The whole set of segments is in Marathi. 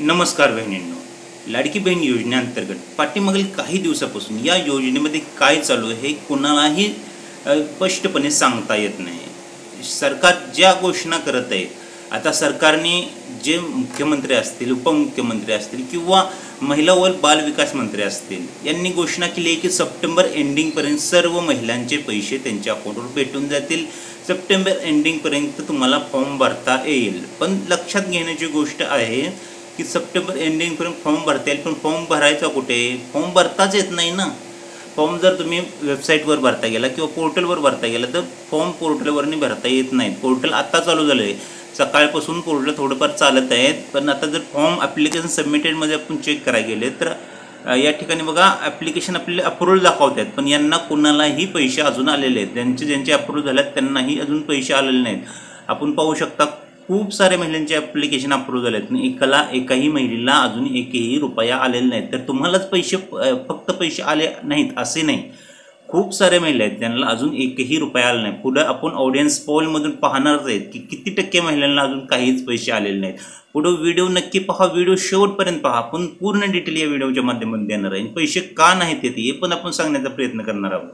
नमस्कार बहिणींनो, लाडकी बहीण योजनेअंतर्गत पाठीमागील काही दिवसापासून या योजनेमध्ये काय चालू आहे हे कोणालाही स्पष्टपणे सांगता येत नाही। सरकार ज्या घोषणा करत आहे, आता सरकारने जे मुख्यमंत्री असतील, उपमुख्यमंत्री असतील किंवा महिला व बाल विकास मंत्री असतील, यांनी घोषणा केली आहे की सप्टेंबर एंडिंगपर्यंत सर्व महिलांचे पैसे त्यांच्या अकाउंटवर भेटून जातील। सप्टेंबर एंडिंगपर्यंत तुम्हाला फॉर्म भरता येईल। पण लक्षात घेण्याची गोष्ट आहे की सप्टेंबर एंडिंगपर्यंत फॉर्म भरता येईल, पण फॉर्म भरायचा कुठे? फॉर्म भरताच येत नाही ना। फॉर्म जर तुम्ही वेबसाईटवर भरता गेला किंवा पोर्टलवर भरता गेला तर फॉर्म पोर्टलवरनी भरता येत नाही। पोर्टल आता चालू झालं आहे, सकाळपासून पोर्टल थोडंफार चालत आहेत, पण आता जर फॉर्म ॲप्लिकेशन सबमिटेडमध्ये आपण चेक करायला गेले तर या ठिकाणी बघा ॲप्लिकेशन आपले अप्रूव्हल दाखवतात, पण यांना कुणालाही पैसे अजून आलेले आहेत। ज्यांचे अप्रूव्ह झालेत त्यांनाही अजून पैसे आलेले नाहीत। आपण पाहू शकता खूप सारे महिलांचे ॲप्लिकेशन अप्रूव्ह झालेत, पण एकाही महिलेला अजून एकही रुपया आलेला नाही। तर तुम्हालाच पैसे फक्त पैसे आले नाहीत असे नाही, खूप सारे महिला आहेत त्यांना अजून एकही रुपया आला नाही। पुढे आपण ऑडियन्स पोलमधून पाहणारच आहेत की किती टक्के महिलांना अजून काहीच पैसे आलेले नाहीत। पुढे व्हिडिओ नक्की पहा, व्हिडिओ शेवटपर्यंत पहा, आपण पूर्ण डिटेल या व्हिडिओच्या माध्यमातून देणार आहे। पैसे का नाहीत येते हे पण आपण सांगण्याचा प्रयत्न करणार आहोत।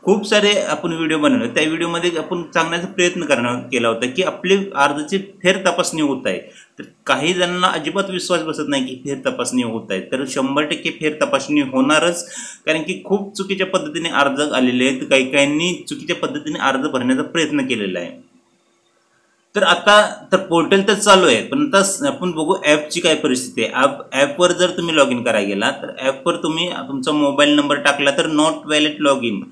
खूप सारे आपण व्हिडिओ बनवले, त्या व्हिडिओमध्ये आपण सांगण्याचा प्रयत्न केला होता की आपली अर्जाची फेर तपासणी होत आहे। तर काही जणांना अजिबात विश्वास बसत नाही की फेर तपासणी होत आहे, तर 100% फेर तपासणी होणारच, कारण की खूप चुकीच्या पद्धतीने अर्ज आलेले आहेत। काही चुकीच्या पद्धतीने अर्ज भरण्याचा प्रयत्न केलेला आहे। तर आता तर पोर्टल तर चालू आहे, पण आता आपण बघू ॲपची काय परिस्थिती आहे। ॲपवर जर तुम्ही लॉग इन करायला गेला तर ॲपवर तुम्ही तुमचा मोबाईल नंबर टाकला तर not valid log in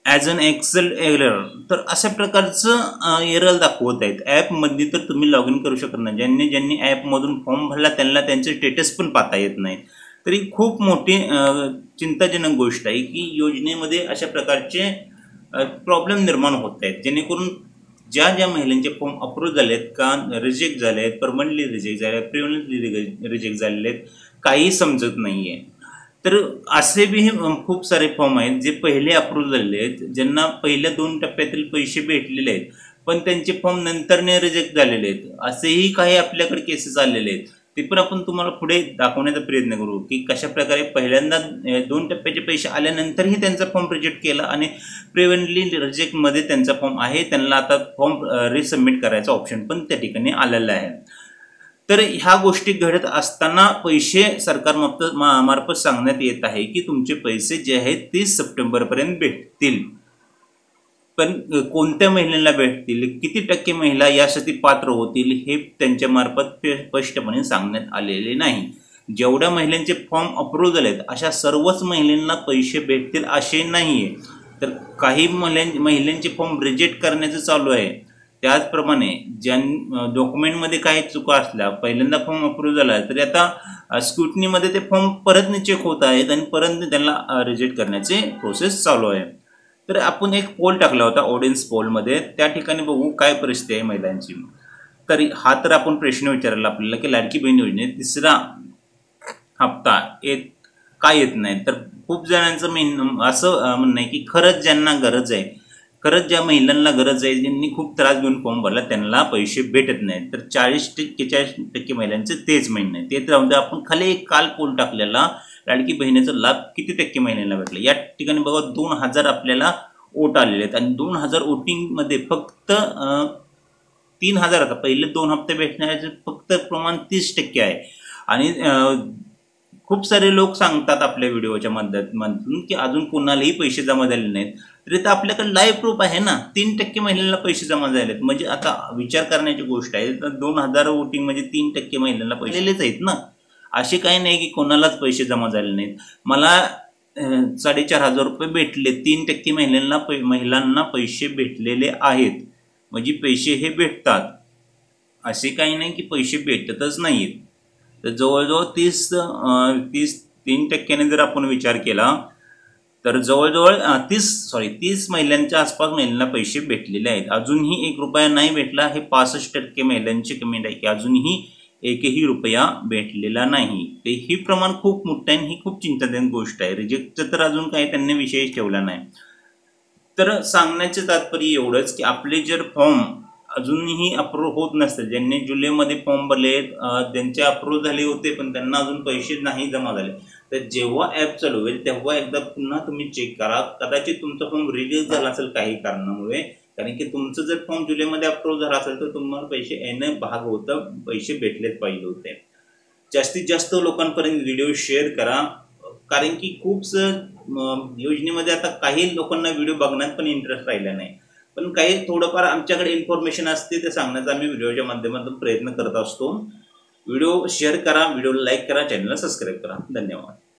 as an excel error, तर अशा प्रकारचं एरर दाखवत आहेत। ॲपमध्ये तर तुम्ही लॉग इन करू शकत नाही। ज्यांनी ॲपमधून फॉर्म भरला त्यांना त्यांचे स्टेटस पण पाहता येत नाही। तरी खूप मोठी चिंताजनक गोष्ट आहे की योजनेमध्ये अशा प्रकारचे प्रॉब्लेम निर्माण होत आहेत, जेणेकरून ज्या महिलांचे फॉर्म अप्रूव्ह झाले आहेत का रिजेक्ट झाले आहेत, परमनंटली रिजेक्ट झाले आहेत, प्रिव्हिलेजली रिजेक्ट झालेले आहेत, काही समजत नाही आहे। तर असे बी खूप सारे फॉर्म आहेत जे पहिले अप्रूव्ह झालेले आहेत, ज्यांना पहिल्या 2 टप्प्यातील पैसे भेटलेले आहेत, पण त्यांचे फॉर्म नंतरने रिजेक्ट झालेले आहेत। असेही काही आपल्याकडे केसेस आलेले आहेत, ते पण आपण तुम्हाला पुढे दाखवण्याचा प्रयत्न करू की कशा प्रकारे पहिल्यांदा 2 टप्प्याचे पैसे आल्यानंतरही त्यांचा फॉर्म रिजेक्ट केला आणि प्रिव्हेंटली रिजेक्टमध्ये त्यांचा फॉर्म आहे, त्यांना आता फॉर्म रिसबमिट करायचा ऑप्शन पण त्या ठिकाणी आलेला आहे। तर ह्या गोष्टी घडत असताना पैसे सरकारमार्फत सांगण्यात येत आहे की तुमचे पैसे जे आहेत 30 सप्टेंबरपर्यंत भेटतील, पण कोणत्या महिलांना भेटतील, किती टक्के महिला यासाठी पात्र होतील हे त्यांच्या मार्फत स्पष्टपणे सांगण्यात आलेले नाही। जेवढ्या महिलांचे फॉर्म अप्रूव्ह झालेत अशा सर्वच महिलांना पैसे भेटतील असे नाही आहे, तर काही महिलांचे फॉर्म रिजेक्ट करण्याचं चालू आहे। त्याचप्रमाणे डॉक्युमेंटमध्ये काही चुका असल्या, पहिल्यांदा फॉर्म अप्रूव्ह झाला तरी आता स्क्रुटनीमध्ये ते फॉर्म परत चेक होत आहेत आणि परत त्यांना रिजेक्ट करण्याचे प्रोसेस चालू आहे। तर आपण एक पोल टाकला होता ऑडियन्स पोलमध्ये, त्या ठिकाणी बघू काय परिस्थिती आहे महिलांची। तर हा तर आपण प्रश्न विचारला आपल्याला की लाडकी बहीण योजनेत 3रा हप्ता का येत नाही। तर खूप जणांचं असं म्हणणं आहे की खरंच ज्यांना गरज आहे, खरंच ज्या महिलांना गरज आहे, ज्यांनी खूप त्रास घेऊन फॉर्म भरला त्यांना पैसे भेटत नाहीत। तर 40% महिलांचं तेच म्हणणं आहे। ते तर आपण खाली एक काल पोल टाकलेला लाडकी बहिणीचा लाभ किती टक्के महिलांना भेटला, या ठिकाणी बघा 2000 आपल्याला वोट आलेले आहेत आणि 2000 वोटिंगमध्ये फक्त 3000 आता पहिले 2 हप्ते भेटण्याचे फक्त प्रमाण 30% आहे। आणि खूप सारे लोक सांगतात आपल्या व्हिडिओच्या माध्यमातून की अजून कोणालाही पैसे जमा झाले नाहीत, तरी तर आपल्याकडे लाईव्ह प्रूफ आहे ना, 3% महिलांना पैसे जमा झालेत। म्हणजे आता विचार करण्याची गोष्ट आहे, तर 2000 वोटिंग म्हणजे 3% महिलांना पैसेच आहेत ना। असे काही नाही की कोणालाच पैसे जमा झाले नाहीत। मला 4500 रुपये भेटले, 3% महिलांना पैसे भेटलेले आहेत, म्हणजे पैसे हे भेटतात, असे काही नाही की पैसे भेटतच नाहीत। तर जवळजवळ 3% जर आपण विचार केला तर जवळजवळ 30 महिलांच्या आसपास महिलांना पैसे भेटलेले आहेत। अजूनही 1 रुपया नाही भेटला, हे 65% महिलांची कमेंट आहे की अजूनही एकही रुपया भेटलेला नाही। ते ही प्रमाण खूप मोठं आहे, ही खूप चिंताजनक गोष्ट आहे। रिजेक्टचं तर अजून काही त्यांनी विषयच ठेवला नाही। तर सांगण्याचे तात्पर्य एवढंच की आपले जर फॉर्म अजूनही अप्रूव्ह होत नसतील, ज्यांनी जुलैमध्ये फॉर्म भरले त्यांचे अप्रूव्ह झाले होते पण त्यांना अजून पैसे नाही जमा झाले, तर जेव्हा ॲप चालू होईल तेव्हा एकदा पुन्हा तुम्ही चेक करा. कदाचित तुमचा फॉर्म रिलीज झाला असेल काही कारणामुळे, कारण की तुमचं जर फॉर्म जुलैमध्ये अप्रूव्ह झाला असेल तर तुम्हाला पैसे येणं भाग होतं, पैसे भेटलेच पाहिजे होते. जास्तीत जास्त लोकांपर्यंत व्हिडिओ शेअर करा, कारण की योजनेमध्ये आता काही लोकांना व्हिडिओ बघण्यात पण इंटरेस्ट राहिला नाही, पण काही थोडंफार आमच्याकडे इन्फॉर्मेशन असते ते सांगण्याचा आम्ही व्हिडिओच्या माध्यमातून प्रयत्न करत असतो. व्हिडिओ शेअर करा, व्हिडिओला लाईक करा, चॅनलला सबस्क्राईब करा. धन्यवाद.